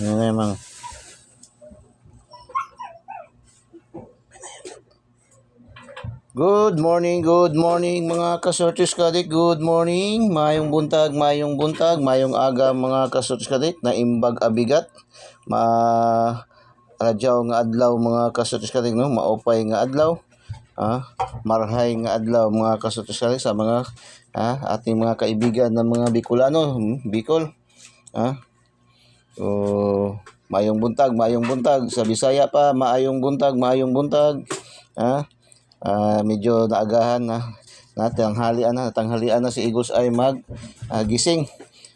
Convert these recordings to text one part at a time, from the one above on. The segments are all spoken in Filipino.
Memang. Good morning mga kasortis kadik. Good morning. Mayong buntag, mayong aga mga kasortis kadik. Naimbag abigat. Radyaw nga adlaw mga kasortis kadik, no? Maupay nga adlaw. Marhay nga adlaw mga kasortis kadik sa mga ating mga kaibigan ng mga Bicolano, Bicol. So, mayong buntag sa Bisaya pa, maayong buntag. Medyo naagahan na tanghalian na si Igos ay gising.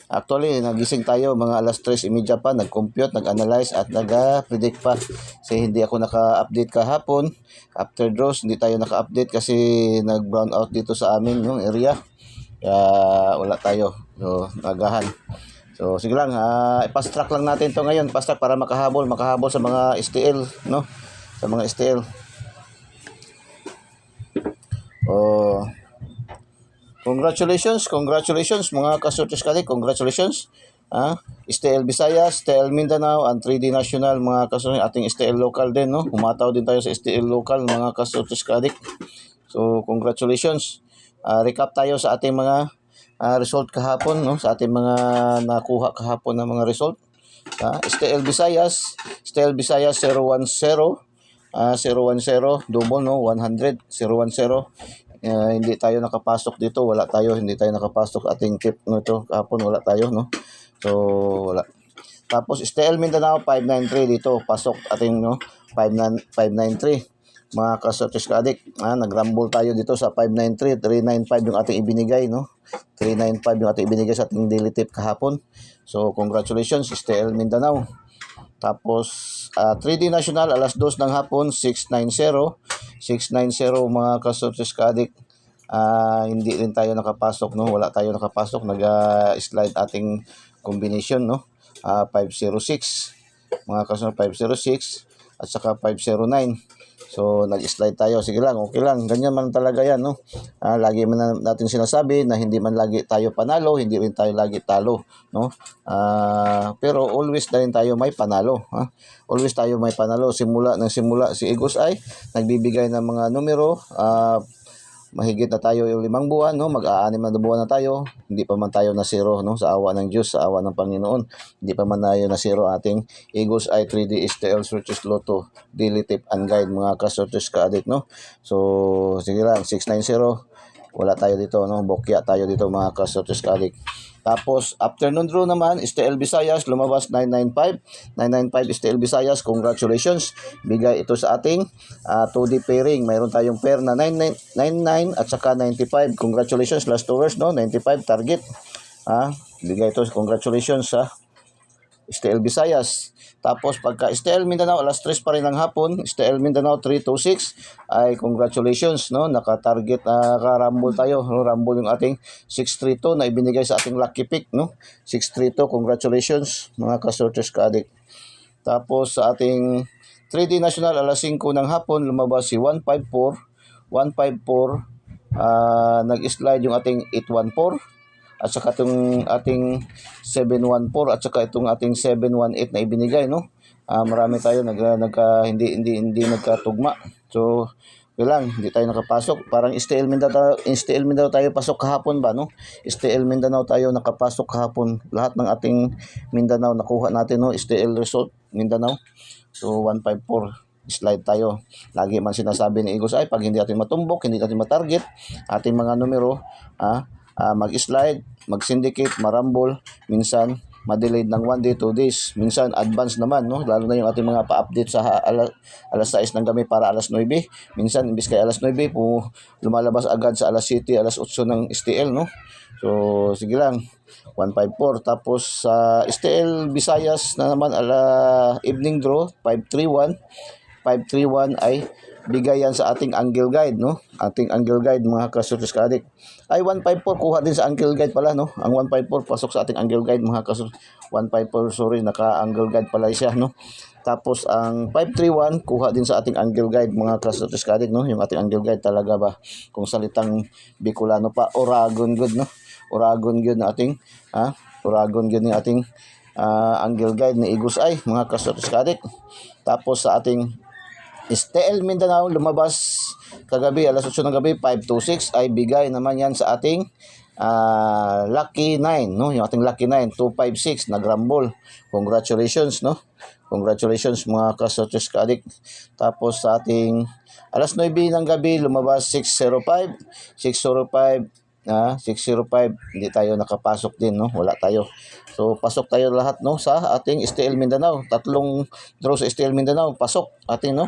Actually, nagising tayo mga alas 3:30 pa, nag-compute, nag-analyze at nag-predict pa. Kasi hindi ako naka-update kahapon. After draws, hindi tayo naka-update kasi nag-brown out dito sa amin yung area. Kaya wala tayo. So, nagahan. So, sige lang, i-fast track lang natin to ngayon. Fast track para makahabol sa mga STL, no? Sa mga STL. Congratulations mga kasortis kadik. Congratulations. STL Visayas, STL Mindanao, and 3D National mga kasortis. Ating STL local din, no? Umataw din tayo sa STL local mga kasortis kadik. So, congratulations. Recap tayo sa ating mga result kahapon, no? Sa ating mga nakuha kahapon na mga result. STL Visayas 010. 010 double, no? 100 010. Hindi tayo nakapasok dito, hindi tayo nakapasok ating tip nito kahapon, wala tayo, no? So wala. Tapos STL Mindanao 593 dito pasok ating, no? 593 mga kasortis kaadik. Nagrumble tayo dito sa 593. 395 yung ating ibinigay, no? 395 yung ating ibinigay sa ating daily tip kahapon. So congratulations STL Mindanao. Tapos 3D National alas 2 ng hapon 690 mga kasortis kaadik. Hindi rin tayo nakapasok, no? Wala tayo nakapasok, nag-slide ating combination, no? 506 mga kasortis, 506 at saka 509. So, nag-slide tayo. Sige lang, okay lang. Ganyan man talaga yan, no? Lagi man natin sinasabi na hindi man lagi tayo panalo, hindi rin tayo lagi talo, no? Pero always na rin tayo may panalo, Always tayo may panalo. Simula si Igos ay nagbibigay ng mga numero. Mahigit na tayo yung 5 buwan, no? Mag-6 na buwan na tayo. Hindi pa man tayo na zero, no? Sa awa ng Diyos, sa awa ng Panginoon. Hindi pa man tayo na zero ating Igos ay 3D STL Searches Lotto Daily Tip and Guide mga kasortes ka-addict, no? So, sige lang, 690. Wala tayo dito, no? Bokya tayo dito mga kasortes ka-addict. Tapos, afternoon draw naman, STL Visayas, lumabas 995. 995 STL Visayas, congratulations. Bigay ito sa ating 2D pairing. Mayroon tayong pair na 99 at saka 95. Congratulations, last hours, no? 95 target. Bigay ito, congratulations sa STL Visayas. Tapos pagka STL Mindanao alas 3 pa rin ng hapon, STL Mindanao 326 ay congratulations, no? Naka-target, ka-rumble tayo, no? Rumble yung ating 632 na ibinigay sa ating lucky pick, no? 632, congratulations mga kasortes ka-addict. Tapos sa ating 3D National alas 5 ng hapon lumabas si 154 nag-slide yung ating 814 at saka itong ating 714 at saka itong ating 718 na ibinigay, no? Marami tayo hindi nagkatugma. So, kailang hindi tayo nakapasok. Parang STL Mindanao tayo pasok kahapon ba, no? STL Mindanao tayo nakapasok kahapon. Lahat ng ating Mindanao nakuha natin, no? STL result Mindanao. So, 154 slide tayo. Lagi man sinasabi ni Igos ay pag hindi natin matumbok, hindi natin matarget ating mga numero, mag-slide, mag-syndicate, marambol, minsan ma-delayed ng 1 day, 2 days, minsan advance naman, no? Lalo na yung ating mga pa-update sa alas 6 ng gabi para alas 9. Minsan imbis kay alas 9 po lumalabas agad sa alas 7, alas 8 ng STL, no? So sige lang, 154. Tapos sa STL Visayas na naman evening draw 531 ay bigay yan sa ating angle guide, no? Ating angle guide mga kasortes ka-addict. Ay 154 kuha din sa angle guide pala, no? Ang 154 pasok sa ating angle guide mga kasortes. 154 sorry, naka-angle guide pala siya, no? Tapos ang 531 kuha din sa ating angle guide mga kasortes ka-addict, no? Yung ating angle guide talaga ba kung salitang Bicolano pa, Oragon good, no? Oragon good na ating Oragon good na ating angle guide ni Eagles Eye, mga ka-Sortis Ka-Addict. Tapos sa ating STL Mindanao, lumabas kagabi, alas 8 ng gabi, 526, ay bigay naman yan sa ating Lucky 9, no? Yung ating Lucky 9, 256, nagrambol. Congratulations, no? Congratulations mga ka-Sortis Ka-Addict. Tapos sa ating alas 9 ng gabi, lumabas 605, 605, hindi tayo nakapasok din, no? Wala tayo. So, pasok tayo lahat, no, sa ating STL Mindanao. Tatlong draw sa STL Mindanao, pasok ating, no?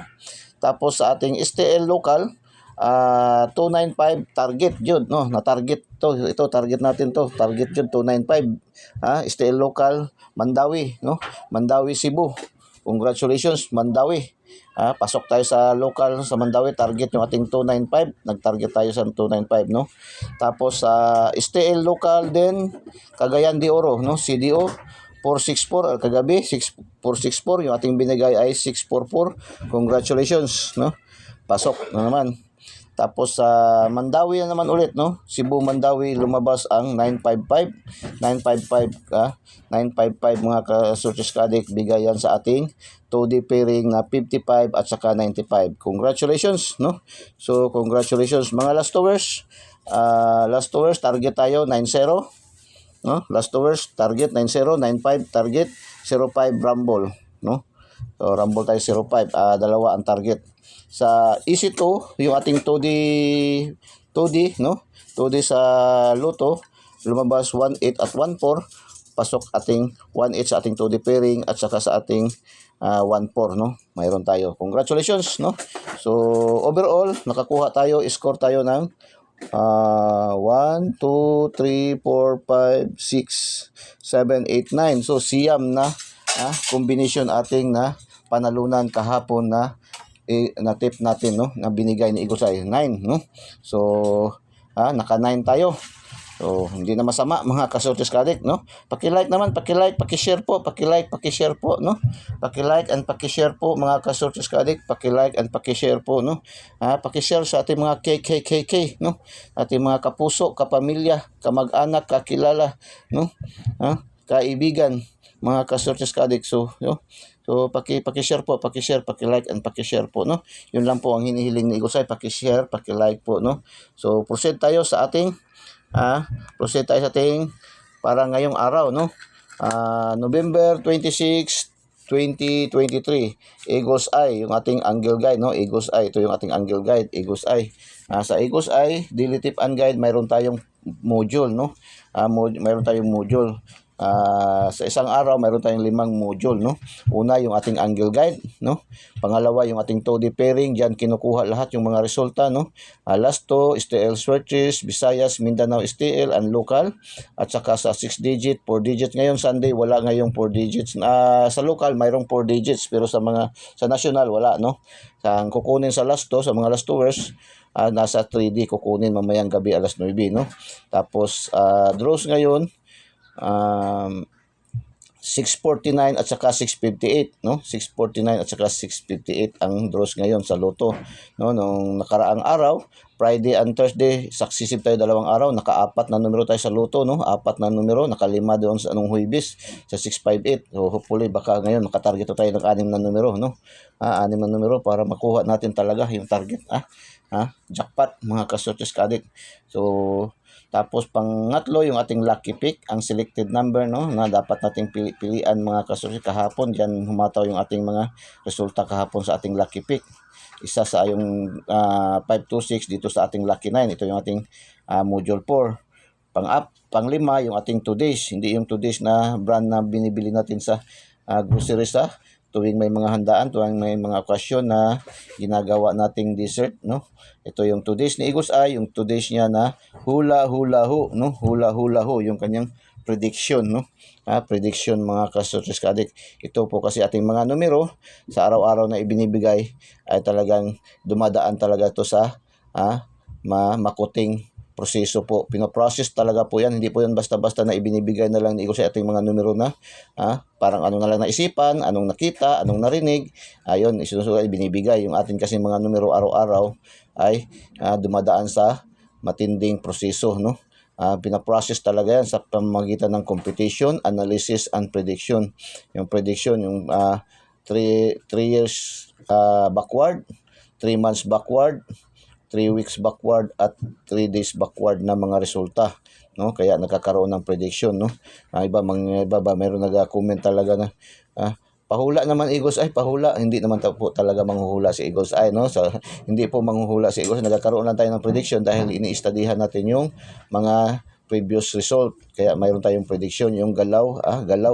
Tapos sa ating STL local, 295 target yun, no? Na-target to. Ito, target natin to. Target yun, 295. STL local, Mandawi, no? Mandawi, Cebu. Congratulations, Mandawi. Pasok tayo sa local sa Mandawi, target yung ating 295, nag-target tayo sa 295, no? Tapos sa STL local din, Cagayan de Oro, no? CDO 464 kagabi, 6464, yung ating binigay ay 644. Congratulations, no? Pasok na naman. Tapos sa Mandawi na naman ulit, no? Cebu Mandawi, lumabas ang 955, 955 mga ka-Sortis Ka-Addict, bigay yan sa ating 2D pairing na 55 at saka 95. Congratulations, no? So congratulations mga last towers. Last towers target tayo 90, no? Last towers target 90, 95 target, 05 rumble, no? So rumble tayo 05, dalawa ang target. Sa EC2, yung ating 2D, no? 2D sa Loto, lumabas 18 at 14. Pasok ating 18 sa ating 2D pairing at saka sa ating 14, no? Mayroon tayo. Congratulations, no? So, overall, nakakuha tayo, score tayo ng 1, 2, 3, 4, 5, 6, 7, 8, 9. So, siyam na combination ating na panalunan kahapon na tip natin, no, na binigay ni Eagles Eye, 9, no? So naka 9 tayo. So hindi na masama mga ka-Sortis Ka-Addict, no? Paki-like naman, paki-like, paki-share po, paki-like, paki-share po, no? Paki-like and paki-share po mga ka-Sortis Ka-Addict, paki-like and paki-share po, no? Paki-share sa ating mga KKKK, no? Ating mga kapuso, kapamilya, kamag-anak, kakilala, no? Kaibigan, mga ka-Sortis Ka-Addict. So, no? So paki-share po, paki-share, paki-like and paki-share po, no. Yun lang po ang hinihiling ni Eagles Eye, paki-share, paki-like po, no. So proceed tayo sa ating para ngayong araw, no. November 26, 2023. Eagles Eye, yung ating angle guide, no. Eagles Eye, ito yung ating angle guide, Eagles Eye. Sa Eagles Eye, daily tip and guide, mayroon tayong module, no. Mayroon tayong module. Sa isang araw mayroon tayong 5 module, no. Una yung ating angle guide, no. Pangalawa yung ating 2D pairing, diyan kinukuha lahat yung mga resulta, no. Last 2 STL searches, Visayas, Mindanao STL and local, at saka sa 6 digit, 4 digits. Ngayon Sunday wala ngayong 4 digits. Sa local mayroong 4 digits pero sa national wala, no. Ang kukunin sa last 2 sa mga last tours, nasa 3D kukunin mamayang gabi alas 9, no. Tapos draws ngayon 649 at saka 658, no. 649 at saka 658 ang draws ngayon sa Loto, no. Nung nakaraang araw, Friday and Thursday, successive tayo dalawang araw, naka-4 na numero tayo sa Loto, no. 4 na numero, naka-5 doon sa Huwebes sa 658. So hopefully baka ngayon makatarget tayo ng 6 na numero, no. 6 na numero para makuha natin talaga yung target, jackpot mga ka-Sortis Ka-Addict. So tapos pangatlo yung ating lucky pick, ang selected number, no, na dapat nating pilian mga ka-Sortis. Kahapon diyan humataw yung ating mga resulta kahapon sa ating lucky pick. Isa sa yung 526 dito sa ating lucky 9. Ito yung ating module 4. Panglima yung ating 2 days, hindi yung 2 days na brand na binibili natin sa groceries tuwing may mga handaan, tuwing may mga okasyon na ginagawa nating dessert, no. Ito yung 2 days ni Eagles Eye, yung 2 days niya na hula hula ho, no. Hula hula ho yung kanyang prediction, no. Prediction mga ka-Sortis Ka-Addict. Ito po kasi ating mga numero sa araw-araw na ibinibigay ay talagang dumadaan talaga ito sa makuting proseso po. Pinoprocess talaga po yan. Hindi po yan basta-basta na ibinibigay na lang ni Eagles sa ating mga numero na parang anong na lang naisipan, anong nakita, anong narinig. Ayun, isinusulat, ibinibigay. Yung ating kasi mga numero araw-araw ay dumadaan sa matinding proseso, no. pinaprocess talaga yan sa pamamagitan ng competition, analysis, and prediction. Yung prediction, yung 3 years backward, 3 months backward, 3 weeks backward, at 3 days backward na mga resulta, no? Kaya nagkakaroon ng prediction, no? Iba ba mayroon nag-comment talaga na pahula naman Eagles Eye, pahula. Hindi naman po talaga manghuhula si Eagles Eye, no? So hindi po manghuhula si Eagles. Nagkakaroon lang tayo ng prediction dahil ini-studyhan natin yung mga previous result. Kaya mayroon tayong prediction, yung galaw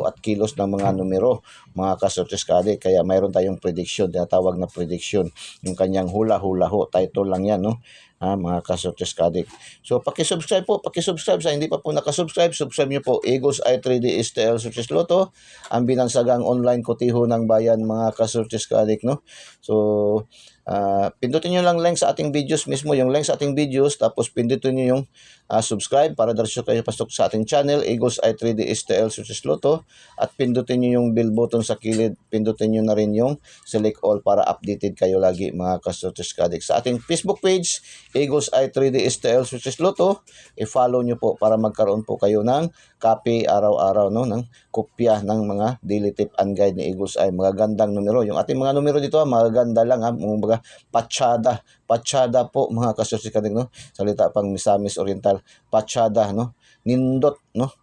at kilos ng mga numero, mga kasortes kadi. Kaya mayroon tayong prediction, tinatawag na prediction. Yung kanyang hula-hula ho, title lang yan, no? Mga kasortes kadi. So paki-subscribe po, paki-subscribe sa hindi pa po nakasubscribe, subscribe niyo po Eagles Eye 3D STL Success Lotto, ang binansagang online kotiho ng bayan, mga kasortes kadi, no? So pindutin nyo lang link sa ating videos mismo, yung link sa ating videos, tapos pindutin nyo yung subscribe para diretso kayo pasok sa ating channel, Eagles Eye 3D STL Success Lotto, at pindutin nyo yung bell button sa kilid, pindutin nyo na rin yung select all para updated kayo lagi, mga kasortes kadik. Sa ating Facebook page, Eagles Eye 3D STL Success Lotto, i-follow nyo po para magkaroon po kayo ng copy araw-araw, no, ng kopya ng mga daily tip and guide ni Eagles Eye. Mga gandang numero. Yung ating mga numero dito, mga ganda lang, mga patsyada po, mga kasortes kadik, no? Salita pang Misamis Oriental, patsyada, no? Nindot, no?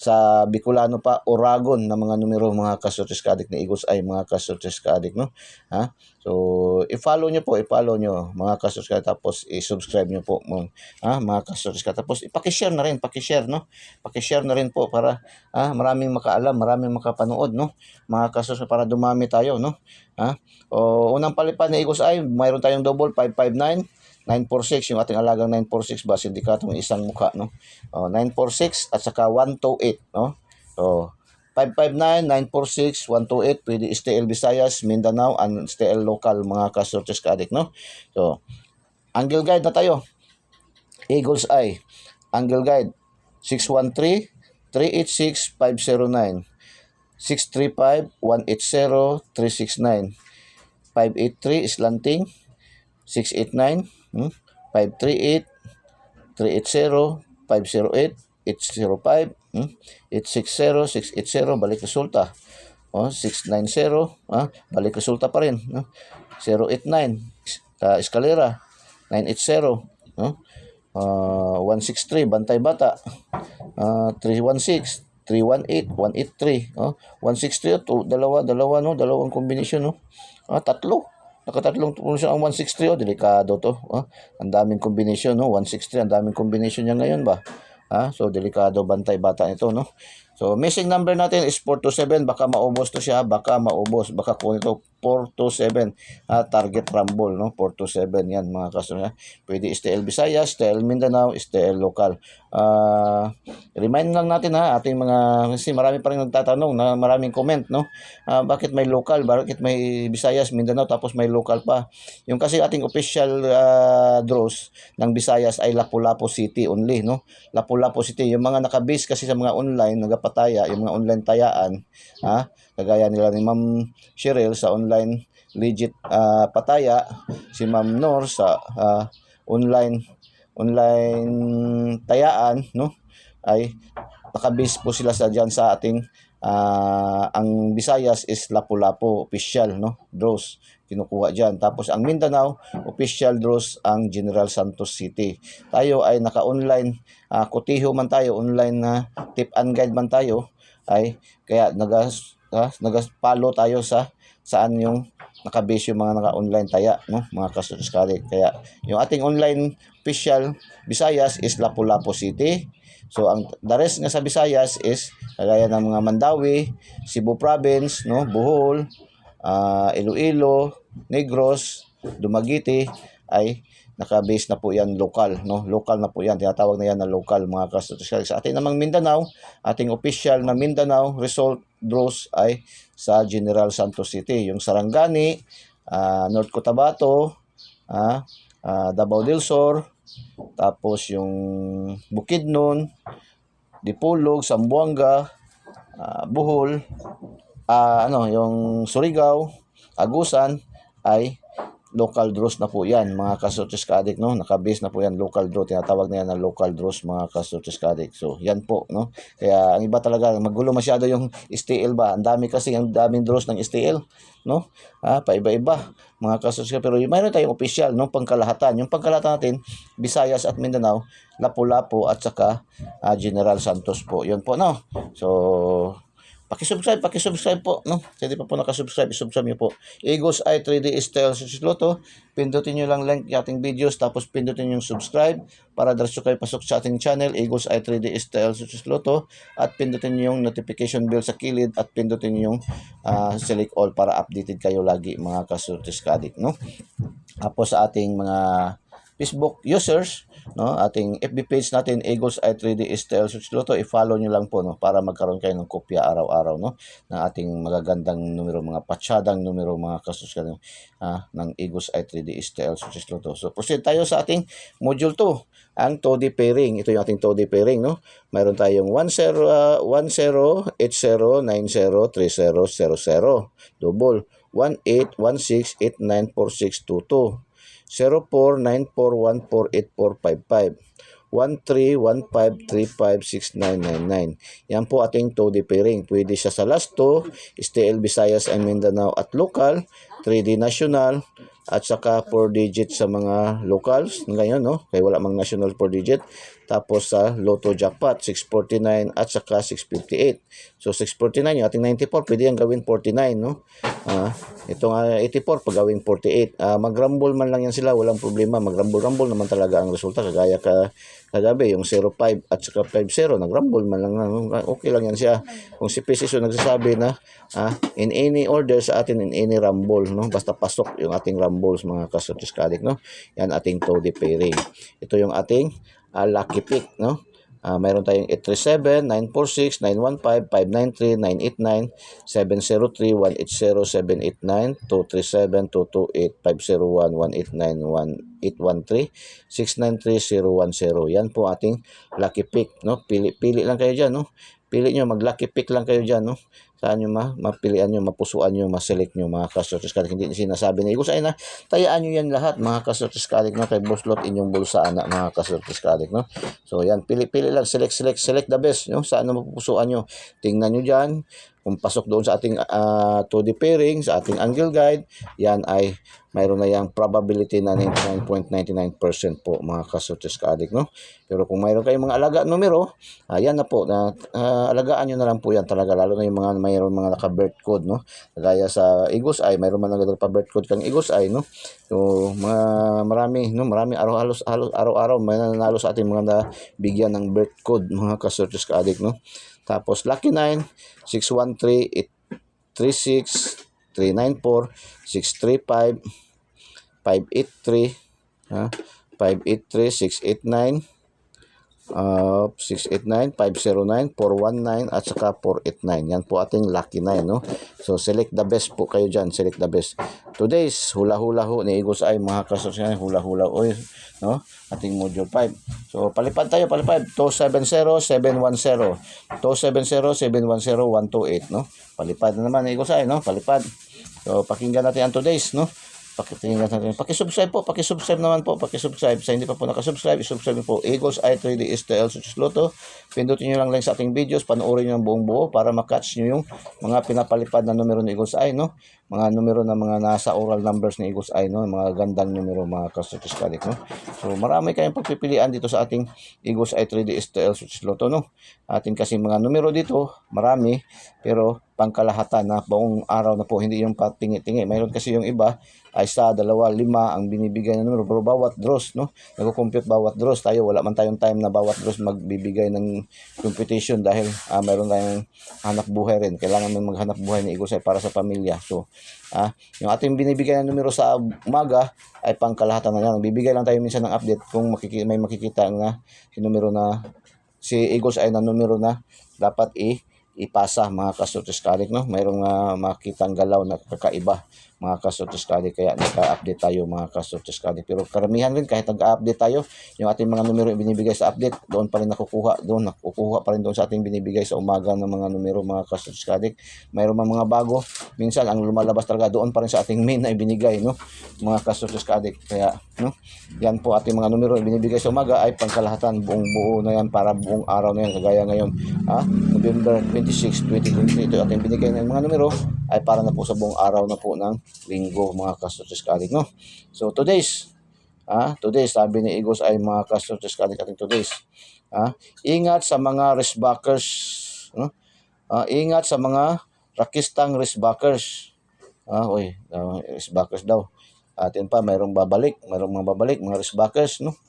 Sa Bicolano pa, Oragon na mga numero, mga kasortes kaadik ni Eagles Eye, mga kasortes kaadik, no? So i-follow nyo po, mga kasortes kaadik, tapos i-subscribe nyo po, mga kasortes kaadik, tapos ipaki-share na rin, no? Paki-share na rin po para maraming makaalam, maraming makapanood, no? Mga kasortes, para dumami tayo, no? Unang palipad ni Eagles Eye, mayroon tayong double 559 946, yung ating alagang 946 ba, sindikatong isang mukha, no? 946 at saka 128, no? So 559, 946, 128, pwede STL Visayas, Mindanao, and STL local, mga kasortes kaadik, no? So angle guide na tayo. Eagles Eye angle guide 613 386 509, 635 180 369, 583 slanting, 689, 538, 380, 508, 805, 860, 680, balik resulta. 690, balik resulta pa rin. 089, eskalera. 980, 163, bantay bata. 316, 318, 183, 163, dalawa, no? Dalawang kombinasyon, no? Tatlo. Nakatatlong kombinasyon ang 163, delikado to. Ang daming kombinasyon, no? 163, ang daming kombinasyon niya ngayon ba? So delikado, bantay bata ito, no? So missing number natin is 427, baka maubos to siya, baka kunin ito 427, target rumble, no? 427 yan, mga kasunod. Pwede STL Visayas, STL Mindanao, STL local. Remind lang natin, ating mga, kasi marami pa rin nagtatanong, na maraming comment, no? Bakit may local, bakit may Visayas, Mindanao, tapos may local pa? Yung kasi ating official draws ng Visayas ay Lapu-Lapu City only, no? Lapu-Lapu City, yung mga nakabase kasi sa mga online nagapataya, yung mga online tayaan, kagaya nila ni Ma'am Cheryl sa online legit pataya, si Ma'am Nor sa online tayaan, no? Ay nakabase po sila sa diyan sa ating ang Visayas is Lapu-Lapu official, no? Draws kinukuha diyan. Tapos ang Mindanao official draws ang General Santos City. Tayo ay naka-online, kotiho man tayo, online na tip and guide man tayo, ay kaya naga-follow tayo sa saan yung nakabase yung mga naka-online taya, no? Mga kasortes kaadik. Kaya yung ating online official Visayas is Lapu-Lapu City. So ang the rest nga sa Visayas is kagaya ng mga Mandawi, Cebu Province, no, Bohol, Iloilo, Negros, Dumaguete, ay naka-base na po yan local, no? Local na po yan, tinatawag na yan na local, mga kasortes. Sa ating namang Mindanao, ating official na Mindanao result draws ay sa General Santos City, yung Sarangani, North Cotabato, Davao del Sur, tapos yung Bukidnon, Dipolog, Zamboanga, Bohol, yung Surigao, Agusan ay local draws na po yan, mga kasortes ka-addict, no? Nakabase na po yan, local draw. Tinatawag na yan na local draws, mga kasortes ka-addict. So, yan po, no? Kaya, ang iba talaga, magulo masyado yung STL ba? Ang dami kasi, ang daming draws ng STL, no? Paiba-iba, mga kasortes ka. Pero mayroon tayong official, no? Pangkalahatan. Yung pangkalahatan natin, Visayas at Mindanao, Lapu-Lapu at saka General Santos po. Yun po, no? So, pakisubscribe po, no? Kung hindi pa po nakasubscribe, isubscribe niyo po. Eagles Eye 3D Style Success Lotto. Pindutin niyo lang link ng ating videos, tapos pindutin yung subscribe para diretso kayo pasok sa ating channel, Eagles Eye 3D Style Success Lotto. At pindutin niyo yung notification bell sa kilid at pindutin niyo yung select all para updated kayo lagi, mga kasortes ka-addict, no? Tapos sa ating mga Facebook users, no, ating FB page natin, Eagles Eye 3D Style Success Lotto, i-follow nyo lang po, no, para magkaroon kayo ng kopya araw-araw, no, ng ating magagandang numero, mga patsyadang numero, mga kasus ng Eagles Eye 3D Style Success Lotto. So proceed tayo sa ating module 2, ang TODI pairing. Ito yung ating TODI pairing, no. Mayroon tayong 10 80 90 30 00, double 1816894622, 0494148455, 1315356999. Yan po ating TODI pairing. Pwede siya sa last 2, STL Visayas and Mindanao at local, 3D national, at saka 4 digit sa mga locals ngayon, no? Kaya wala mang national 4 digit. Tapos sa Lotto Jackpot, 649 at saka 658. So 649, yung ating 94, pwede yung gawin 49, no? Itong 84, pag gawin 48. Mag-rumble man lang yan sila, walang problema. Mag-rumble naman talaga ang resulta. Kagaya kagabi, yung 05 at saka 50, nag-rumble man lang. Okay lang yan siya. Kung si PCSO nagsasabi na in any order sa atin, in any rumble, no? Basta pasok yung ating rumbles, mga kasortes ka-addict, no? Yan ating TODI pairing. Ito yung ating lucky pick, no? Mayroon tayong 837, 946, 915, 593, 989, 703, 180, 789, 237, 228, 501, 189, 1813, 693, 010. Yan po ating lucky pick, no? Pili lang kayo dyan, no? Pili nyo, mag-lucky pick lang kayo dyan, no? Saan nyo mapilian nyo, mapusuan nyo, maselect nyo, mga kasortes ka-addict. Hindi sinasabi na Eagles Eye na tayaan nyo yan lahat, mga kasortes ka-addict, no? Kay Boslot inyong bulsa, mga kasortes ka-addict, no? So yan, pili lang, select the best, no? Saan na mapupusuan nyo, tingnan nyo dyan. Kung pasok doon sa ating TODI pairing, sa ating angle guide, yan ay mayroon na yung probability na 99.99% po, mga kasortes ka-addict, no? Pero kung mayroon kayong mga alaga numero, yan na po, alagaan nyo na lang po yan talaga, lalo na yung mga mayroon mga naka-birth code, no? Kagaya sa Eagles Eye, mayroon man naka-birth code kang Eagles Eye, no? So marami araw-araw may nanalo sa ating mga nabigyan ng birth code, mga kasortes ka-addict, no? Tapos Lucky 9, 613, 836, 394, 635, 583, 583, 689, 689, 509, 419 at saka 489. Yan po ating lucky 9, no? So select the best po kayo dyan, select the best. Today's hula-hula ho ni Eagles Eye, mga kasortes, hula-hula oil, no? Ating module 5. So palipad tayo, 270, 710, 270, 710, 128, no? Palipad na naman ni Eagles Eye, no? Palipad. So pakinggan natin ang today's, no? Pakisubscribe naman po, pakisubscribe. Sa hindi pa po nakasubscribe, isubscribe po Eagles Eye 3D Style Success Lotto. Pindutin nyo lang sa ating videos, panoorin nyo ang buong buo para makatch nyo yung mga pinapalipad na numero ni Eagles Eye, no? Mga numero na mga nasa oral numbers ni Eagles Eye, no? Mga gandang numero, mga kasortes ka-addict, no? So marami kayong pagpipilian dito sa ating Eagles Eye 3D Style Success Lotto, no? Ating kasi mga numero dito, marami, pero pangkalahatan na buong araw na po, hindi yung patingi-tingi. Mayroon kasi yung iba ay sa 2, 5 ang binibigay na numero, pero bawat draws, no? Nagko-compute bawat draws. Tayo wala man tayong time na bawat draws magbibigay ng computation dahil mayroon tayong hanap buhay rin. Kailangan mo maghanap buhay ni Eagles Eye para sa pamilya. So yung ating binibigay na numero sa umaga ay pangkalahatan na yan. Bibigay lang tayo minsan ng update kung may makikita na si Eagles Eye na numero na dapat ipasa mga kasurtiskalik, no? Mayroong makitang galaw na kakaiba mga kasurtiskalik, kaya naka-update tayo mga kasurtiskalik. Pero karamihan rin kahit nag-update tayo, yung ating mga numero binibigay sa update, doon pa rin nakukuha pa rin doon sa ating binibigay sa umaga ng mga numero mga kasurtiskalik. Mayroong mga bago, minsan ang lumalabas talaga doon pa rin sa ating main na ibinigay, no? Mga kasurtiskalik. Kaya no, yan po ating mga numero binibigay sa umaga ay pangkalahatan, buong buo na yan para buong araw na yan, kagaya ngayon November 26, 2023. Ito ating binigay ng mga numero ay para na po sa buong araw na po ng linggo mga kasurtiskalik, no? So today's sabi ni Eagles ay mga kasurtiskalik ating today's ingat sa mga wristbackers, no? Ingat sa mga rakistang wristbackers. Wristbackers daw. Atin pa mayroong mga babalik mga wristbackers, no?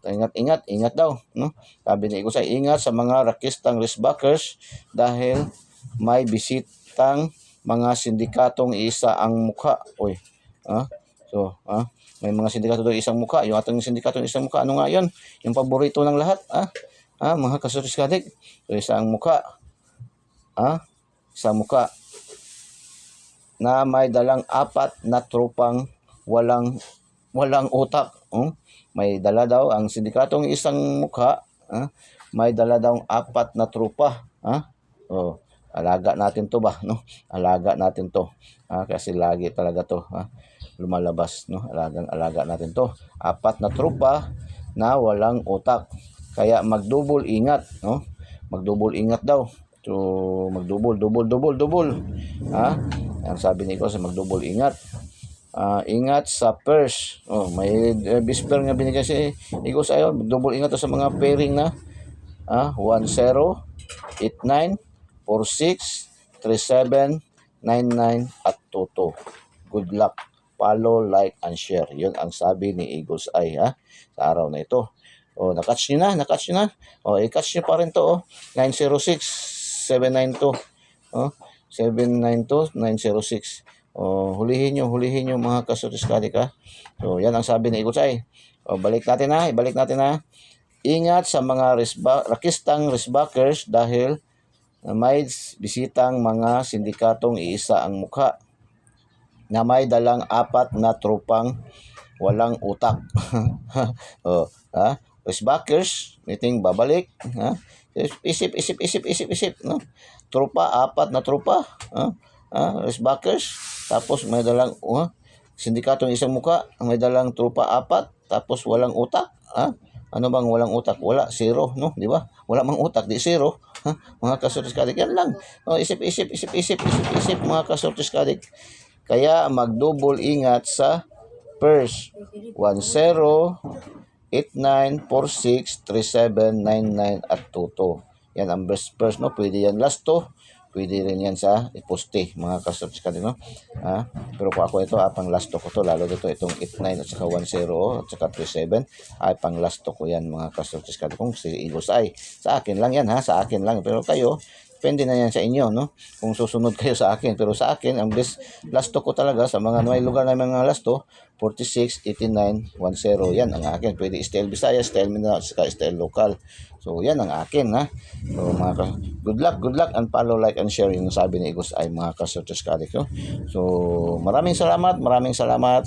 Ingat daw, no? Sabi ni Eagles ay ingat sa mga rakistang wristbackers dahil may bisitang mga sindikatong isa ang mukha. May mga sindikato doon isang mukha. Yung ating sindikatong isang mukha, ano nga yun? Yung paborito ng lahat, mga kasurtiskalik. So, isang mukha na may dalang 4 na tropang walang utak. May dala daw ang sindikatong isang mukha, may dala daw 4 na tropa. Alaga natin to ba, no? Alaga natin to. Kasi lagi talaga to, lumalabas, no? Alaga natin to. 4 na tropa na walang utak. Kaya magdouble ingat, no? Magdouble ingat daw. So magdouble. Ang sabi ni ko sa magdouble ingat. Ingat sa purse. May whisper nga binigay si Igos ayo, magdouble ingat sa mga pairing na 10, 89, 46, 37, 99 at 22. Good luck. Follow, like, and share. Yun ang sabi ni Eagles Eye sa araw na ito. Nakatch nyo na. I-catch nyo pa rin to. 906-792. 792-906. Hulihin nyo mga kasurtiskalik, So yan ang sabi ni Eagles Eye. Ibalik natin na. Ingat sa mga rakistang wristbackers dahil may bisitang mga sindikatong iisa ang mukha na may dalang 4 na tropang walang utak. Wristbackers, meeting babalik. Isip, no? Tropa, 4 na tropa. Wristbackers, tapos may dalang sindikatong isang mukha, may dalang tropa 4, tapos walang utak. Ano bang walang utak? Wala, zero, no? Di ba? Wala mang utak, di zero. Mga kasurtiskalik, yan lang. Isip, mga kasurtiskalik. Kaya magdouble ingat sa purse. 10, 89, 46, 37, 99 at 22. Yan ang best purse, no? Pwede yan last to. Pwede rin yan sa iposte, mga kasurtiskalik, no? Pero kung ako ito, pang last to ko to, lalo dito itong 89 at saka 10 at saka 37 ay pang last to ko yan, mga kasurtiskalik. Kung si Eagles Eye, sa akin lang yan, sa akin lang. Pero kayo, depende na yan sa inyo, no? Kung susunod kayo sa akin. Pero sa akin, ang best last to ko talaga sa mga may lugar na mga last to, 46, 89, 10. Yan ang akin. Pwede style Bisaya, style Mindanao, saka style local. So, yan ang akin, So, good luck, and follow, like, and share yung sabi ni Eagles Eye, mga kasurtiskalik, no? So, maraming salamat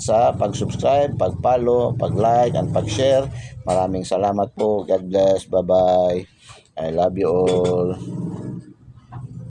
sa pag-subscribe, pag-follow, pag-like, and pag-share. Maraming salamat po. God bless. Bye-bye. I love you all.